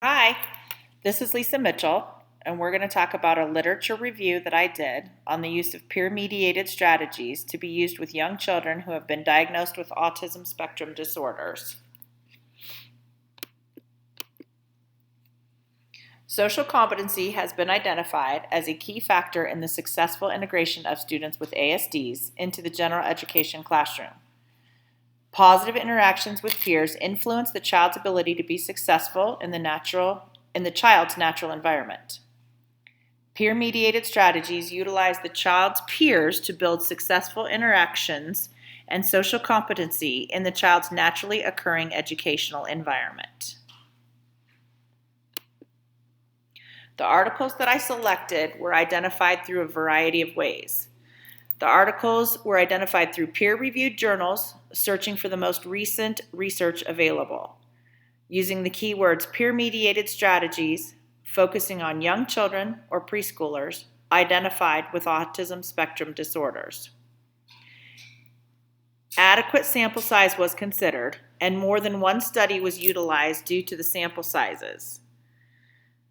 Hi, this is Lisa Mitchell, and we're going to talk about a literature review that I did on the use of peer-mediated strategies to be used with young children who have been diagnosed with autism spectrum disorders. Social competency has been identified as a key factor in the successful integration of students with ASDs into the general education classroom. Positive interactions with peers influence the child's ability to be successful in the child's natural environment. Peer-mediated strategies utilize the child's peers to build successful interactions and social competency in the child's naturally occurring educational environment. The articles that I selected were identified through a variety of ways. The articles were identified through peer-reviewed journals, searching for the most recent research available, using the keywords peer-mediated strategies, focusing on young children or preschoolers identified with autism spectrum disorders. Adequate sample size was considered, and more than one study was utilized due to the sample sizes.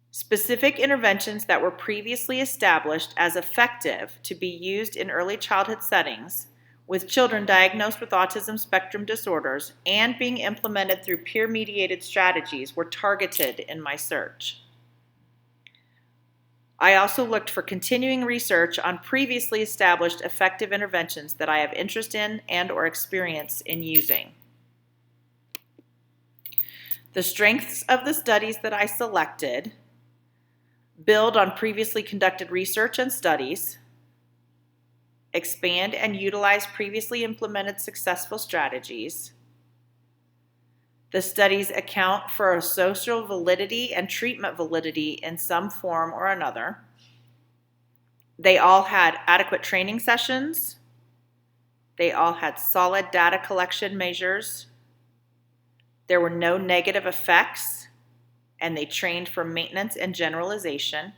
Specific interventions that were previously established as effective to be used in early childhood settings with children diagnosed with autism spectrum disorders and being implemented through peer-mediated strategies were targeted in my search. I also looked for continuing research on previously established effective interventions that I have interest in and or experience in using. The strengths of the studies that I selected build on previously conducted research and studies, expand and utilize previously implemented successful strategies. The studies account for social validity and treatment validity in some form or another. They all had adequate training sessions. They all had solid data collection measures. There were no negative effects, and they trained for maintenance and generalization.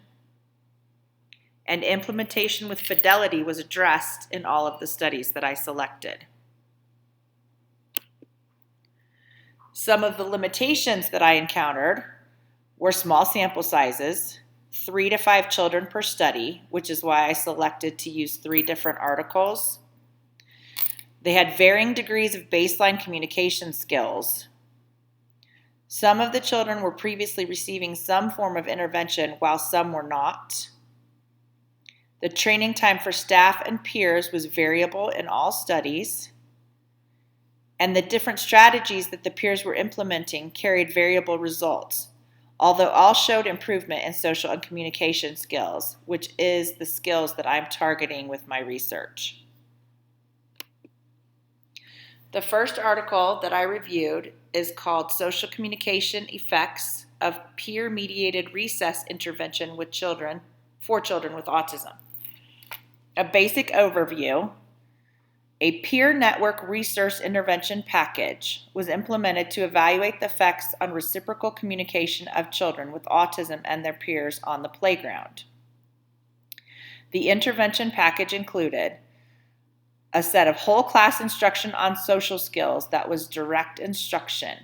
And implementation with fidelity was addressed in all of the studies that I selected. Some of the limitations that I encountered were small sample sizes, 3 to 5 children per study, which is why I selected to use 3 different articles. They had varying degrees of baseline communication skills. Some of the children were previously receiving some form of intervention while some were not. The training time for staff and peers was variable in all studies, and the different strategies that the peers were implementing carried variable results, although all showed improvement in social and communication skills, which is the skills that I'm targeting with my research. The first article that I reviewed is called Social Communication Effects of Peer-Mediated Recess Intervention for Children with Autism. A basic overview: a peer network resource intervention package was implemented to evaluate the effects on reciprocal communication of children with autism and their peers on the playground. The intervention package included a set of whole class instruction on social skills that was direct instruction,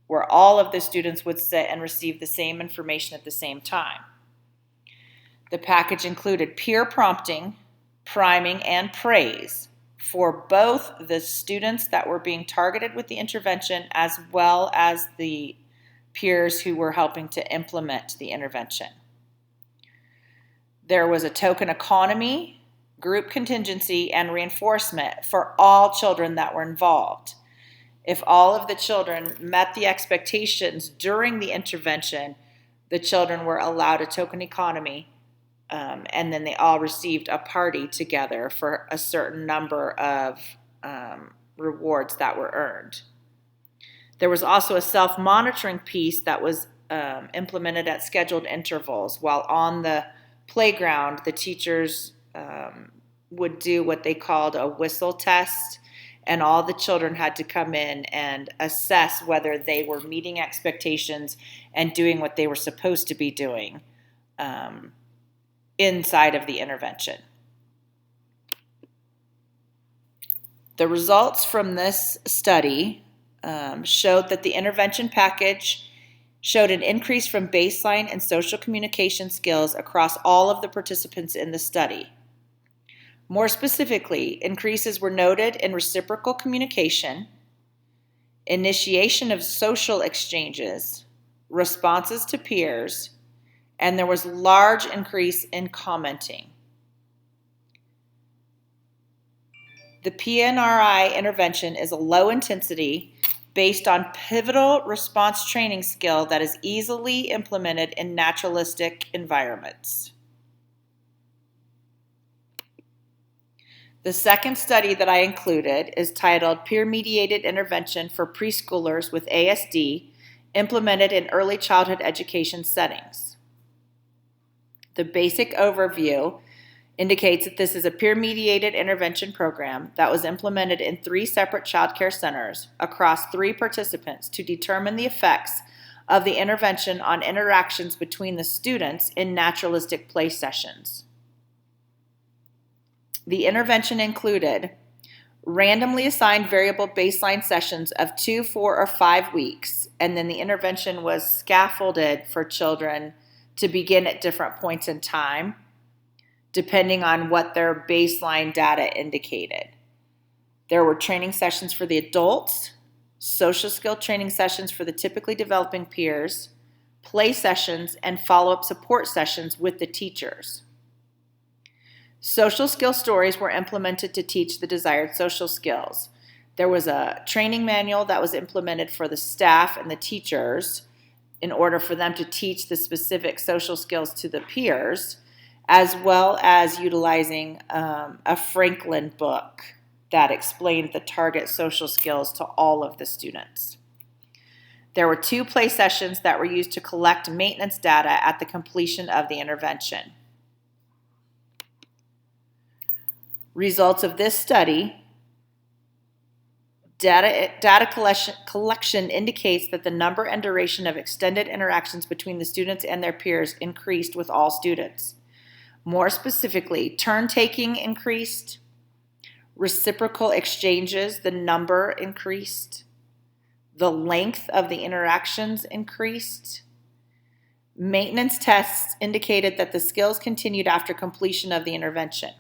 where all of the students would sit and receive the same information at the same time. The package included peer prompting, priming, and praise for both the students that were being targeted with the intervention as well as the peers who were helping to implement the intervention. There was a token economy, group contingency, and reinforcement for all children that were involved. If all of the children met the expectations during the intervention, the children were allowed a token economy, and then they all received a party together for a certain number of rewards that were earned. There was also a self-monitoring piece that was implemented at scheduled intervals. While on the playground, the teachers would do what they called a whistle test, and all the children had to come in and assess whether they were meeting expectations and doing what they were supposed to be doing inside of the intervention. The results from this study showed that the intervention package showed an increase from baseline in social communication skills across all of the participants in the study. More specifically, increases were noted in reciprocal communication, initiation of social exchanges, responses to peers, and there was large increase in commenting. The PNRI intervention is a low intensity, based on pivotal response training skill that is easily implemented in naturalistic environments. The second study that I included is titled Peer-Mediated Intervention for Preschoolers with ASD, Implemented in Early Childhood Education Settings. The basic overview indicates that this is a peer-mediated intervention program that was implemented in 3 separate child care centers across 3 participants to determine the effects of the intervention on interactions between the students in naturalistic play sessions. The intervention included randomly assigned variable baseline sessions of 2, 4, or 5 weeks, and then the intervention was scaffolded for children to begin at different points in time, depending on what their baseline data indicated. There were training sessions for the adults, social skill training sessions for the typically developing peers, play sessions, and follow-up support sessions with the teachers. Social skill stories were implemented to teach the desired social skills. There was a training manual that was implemented for the staff and the teachers in order for them to teach the specific social skills to the peers, as well as utilizing a Franklin book that explained the target social skills to all of the students. There were 2 play sessions that were used to collect maintenance data at the completion of the intervention. Results of this study: data collection indicates that the number and duration of extended interactions between the students and their peers increased with all students. More specifically, turn-taking increased, reciprocal exchanges, the number increased, the length of the interactions increased. Maintenance tests indicated that the skills continued after completion of the intervention.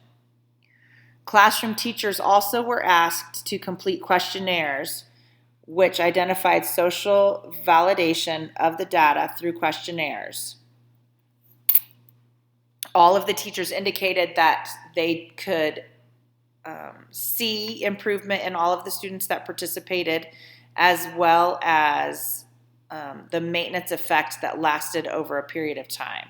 Classroom teachers also were asked to complete questionnaires, which identified social validation of the data through questionnaires. All of the teachers indicated that they could see improvement in all of the students that participated, as well as the maintenance effect that lasted over a period of time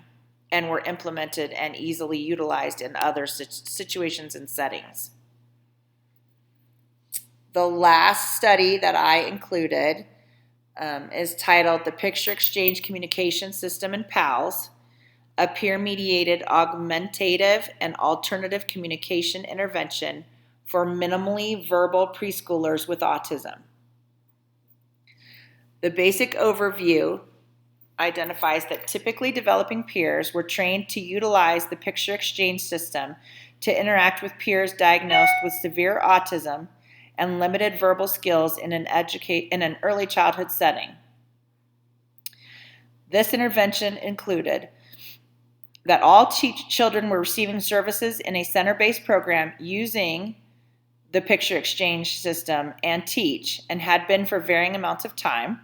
and were implemented and easily utilized in other situations and settings. The last study that I included is titled The Picture Exchange Communication System in PALS, a peer-mediated augmentative and alternative communication intervention for minimally verbal preschoolers with autism. The basic overview identifies that typically developing peers were trained to utilize the picture exchange system to interact with peers diagnosed with severe autism and limited verbal skills in an early childhood setting. This intervention included that all children were receiving services in a center-based program using the picture exchange system and teach, and had been for varying amounts of time.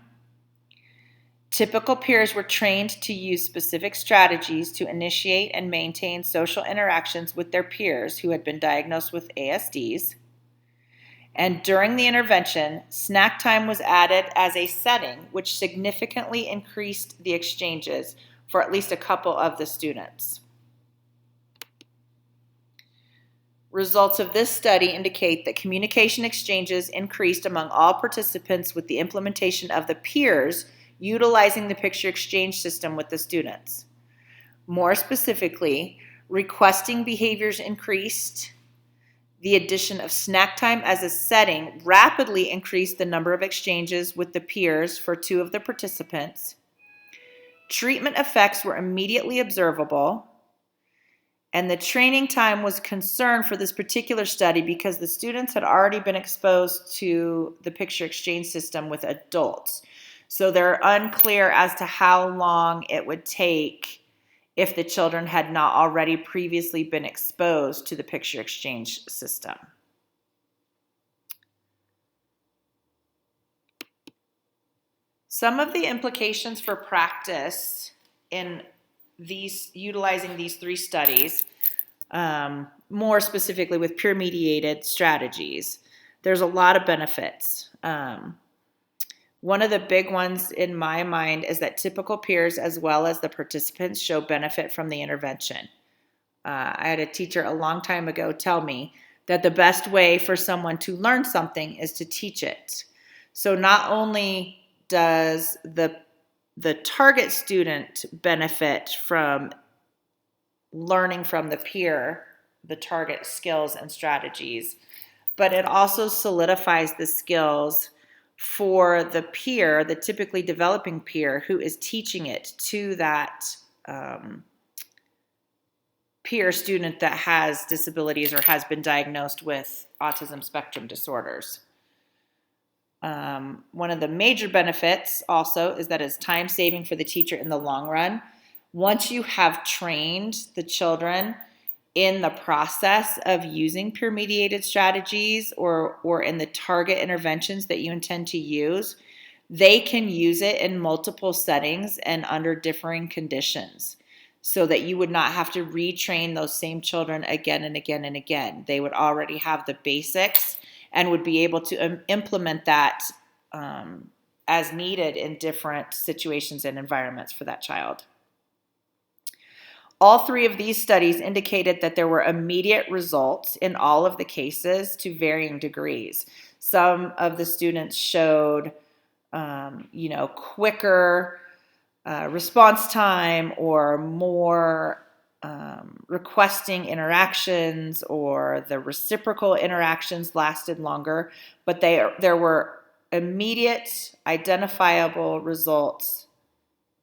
Typical peers were trained to use specific strategies to initiate and maintain social interactions with their peers who had been diagnosed with ASDs. And during the intervention, snack time was added as a setting, which significantly increased the exchanges for at least a couple of the students. Results of this study indicate that communication exchanges increased among all participants with the implementation of the peers utilizing the picture exchange system with the students. More specifically, requesting behaviors increased. The addition of snack time as a setting rapidly increased the number of exchanges with the peers for 2 of the participants. Treatment effects were immediately observable, and the training time was concerned for this particular study because the students had already been exposed to the picture exchange system with adults. So they're unclear as to how long it would take if the children had not already previously been exposed to the picture exchange system. Some of the implications for practice in utilizing these 3 studies, more specifically with peer-mediated strategies, there's a lot of benefits. One of the big ones in my mind is that typical peers as well as the participants show benefit from the intervention. I had a teacher a long time ago tell me that the best way for someone to learn something is to teach it. So not only does the target student benefit from learning from the peer, the target skills and strategies, but it also solidifies the skills for the peer, the typically developing peer who is teaching it to that peer student that has disabilities or has been diagnosed with autism spectrum disorders. One of the major benefits also is that it's time saving for the teacher in the long run. Once you have trained the children in the process of using peer-mediated strategies or in the target interventions that you intend to use, they can use it in multiple settings and under differing conditions so that you would not have to retrain those same children again and again and again. They would already have the basics and would be able to implement that as needed in different situations and environments for that child. All 3 of these studies indicated that there were immediate results in all of the cases to varying degrees. Some of the students showed, quicker response time or more requesting interactions, or the reciprocal interactions lasted longer, but there were immediate identifiable results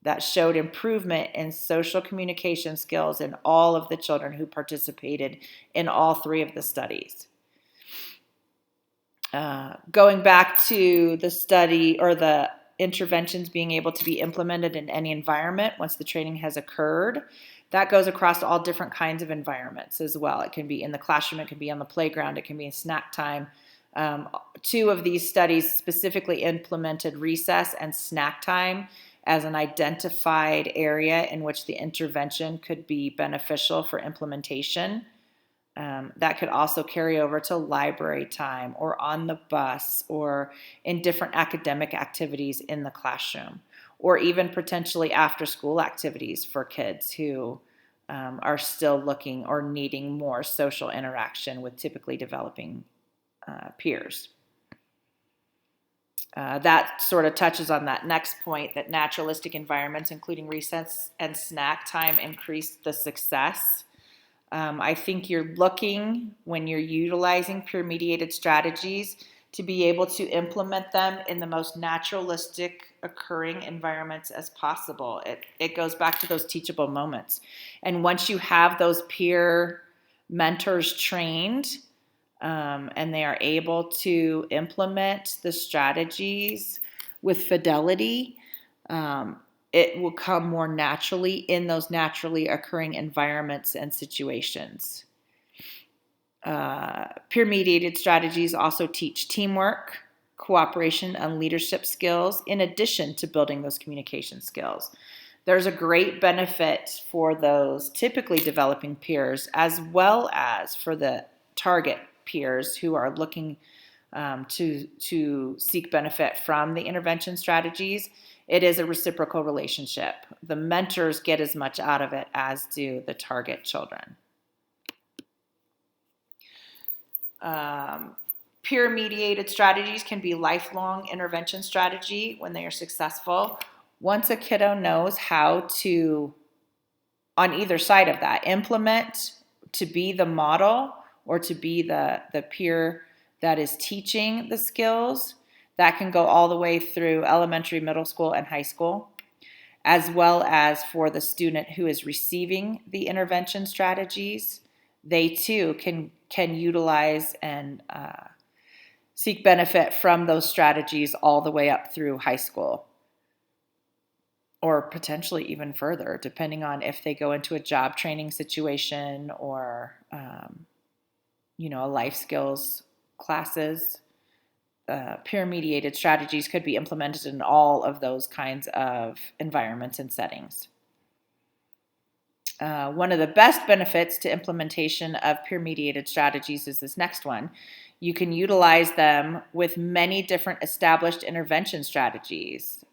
that showed improvement in social communication skills in all of the children who participated in all 3 of the studies. Going back to the study or the interventions being able to be implemented in any environment once the training has occurred, that goes across all different kinds of environments as well. It can be in the classroom, it can be on the playground, it can be in snack time. 2 of these studies specifically implemented recess and snack time as an identified area in which the intervention could be beneficial for implementation. That could also carry over to library time or on the bus or in different academic activities in the classroom, or even potentially after school activities for kids who are still looking or needing more social interaction with typically developing peers. That sort of touches on that next point, that naturalistic environments, including recess and snack time, increase the success. I think you're looking, when you're utilizing peer-mediated strategies, to be able to implement them in the most naturalistic occurring environments as possible. It goes back to those teachable moments. And once you have those peer mentors trained, and they are able to implement the strategies with fidelity, it will come more naturally in those naturally occurring environments and situations. Peer-mediated strategies also teach teamwork, cooperation, and leadership skills in addition to building those communication skills. There's a great benefit for those typically developing peers as well as for the target peers who are looking to seek benefit from the intervention strategies. It is a reciprocal relationship. The mentors get as much out of it as do the target children. Peer-mediated strategies can be lifelong intervention strategy when they are successful. Once a kiddo knows how to, on either side of that, implement to be the model or to be the peer that is teaching the skills, that can go all the way through elementary, middle school, and high school, as well as for the student who is receiving the intervention strategies. They too can utilize and seek benefit from those strategies all the way up through high school. or potentially even further, depending on if they go into a job training situation or, a life skills classes. Peer-mediated strategies could be implemented in all of those kinds of environments and settings. One of the best benefits to implementation of peer-mediated strategies is this next one. You can utilize them with many different established intervention strategies.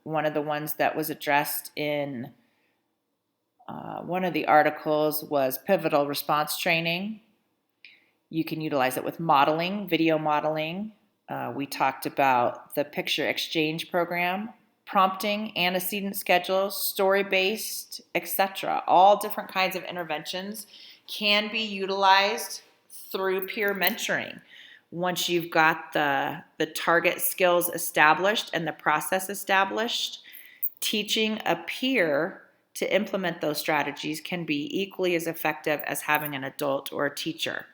One of the ones that was addressed in one of the articles was pivotal response training. You can utilize it with modeling, video modeling. We talked about the picture exchange program, prompting, antecedent schedules, story-based, etc. All different kinds of interventions can be utilized through peer mentoring. Once you've got the target skills established and the process established, teaching a peer to implement those strategies can be equally as effective as having an adult or a teacher.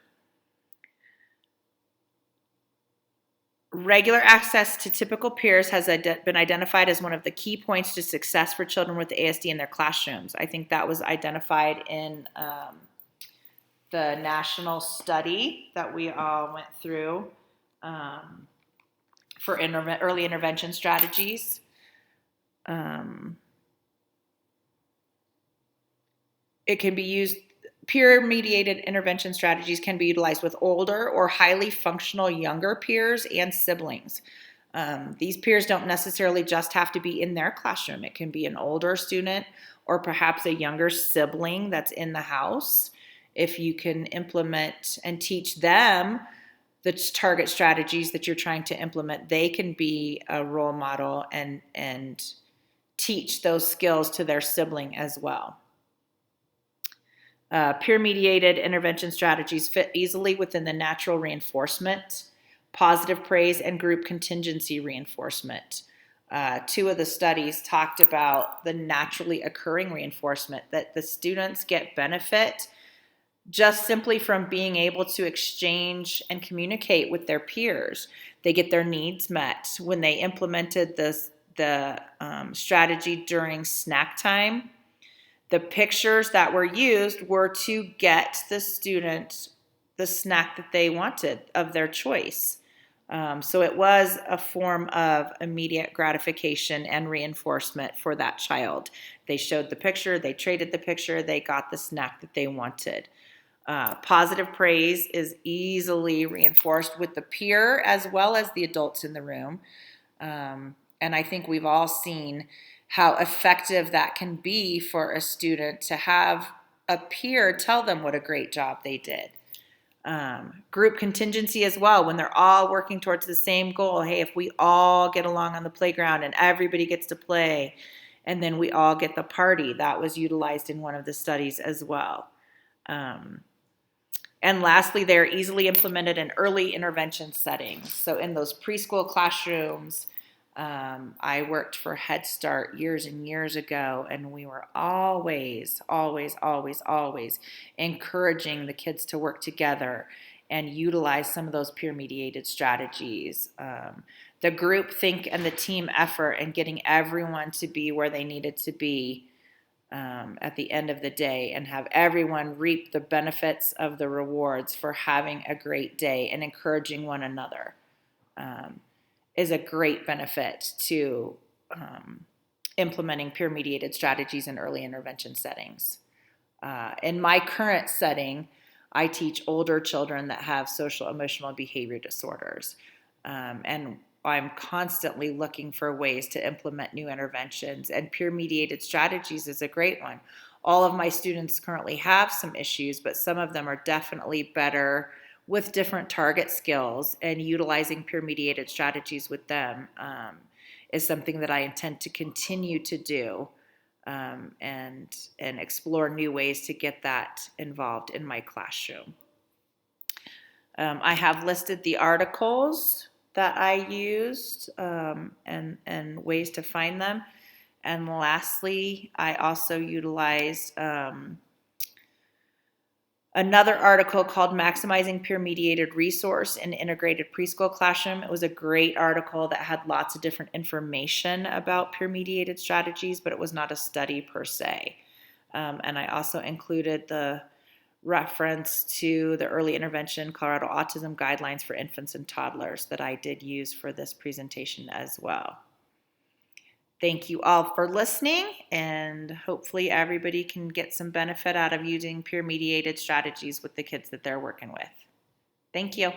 Regular access to typical peers has been identified as one of the key points to success for children with ASD in their classrooms. I think that was identified in the national study that we all went through for early intervention strategies. It can be used. Peer-mediated intervention strategies can be utilized with older or highly functional younger peers and siblings. These peers don't necessarily just have to be in their classroom. It can be an older student or perhaps a younger sibling that's in the house. If you can implement and teach them the target strategies that you're trying to implement, they can be a role model and teach those skills to their sibling as well. Peer-mediated intervention strategies fit easily within the natural reinforcement, positive praise, and group contingency reinforcement. Two of the studies talked about the naturally occurring reinforcement, that the students get benefit just simply from being able to exchange and communicate with their peers. They get their needs met. When they implemented the strategy during snack time, the pictures that were used were to get the student the snack that they wanted of their choice. So it was a form of immediate gratification and reinforcement for that child. They showed the picture, they traded the picture, they got the snack that they wanted. Positive praise is easily reinforced with the peer as well as the adults in the room. And I think we've all seen how effective that can be for a student to have a peer tell them what a great job they did. Group contingency as well, when they're all working towards the same goal. Hey, if we all get along on the playground and everybody gets to play, and then we all get the party, that was utilized in one of the studies as well. And lastly, they're easily implemented in early intervention settings. So in those preschool classrooms, I worked for Head Start years and years ago, and we were always encouraging the kids to work together and utilize some of those peer-mediated strategies. The group think and the team effort and getting everyone to be where they needed to be at the end of the day and have everyone reap the benefits of the rewards for having a great day and encouraging one another. Is a great benefit to implementing peer-mediated strategies in early intervention settings. In my current setting, I teach older children that have social, emotional, and behavior disorders. And I'm constantly looking for ways to implement new interventions, and peer-mediated strategies is a great one. All of my students currently have some issues, but some of them are definitely better with different target skills, and utilizing peer-mediated strategies with them is something that I intend to continue to do and explore new ways to get that involved in my classroom. I have listed the articles that I used and ways to find them. And lastly, I also utilized Another article called Maximizing Peer-Mediated Resource in Integrated Preschool Classroom. It was a great article that had lots of different information about peer-mediated strategies, but it was not a study per se. And I also included the reference to the Early Intervention Colorado Autism Guidelines for Infants and Toddlers that I did use for this presentation as well. Thank you all for listening, and hopefully everybody can get some benefit out of using peer-mediated strategies with the kids that they're working with. Thank you.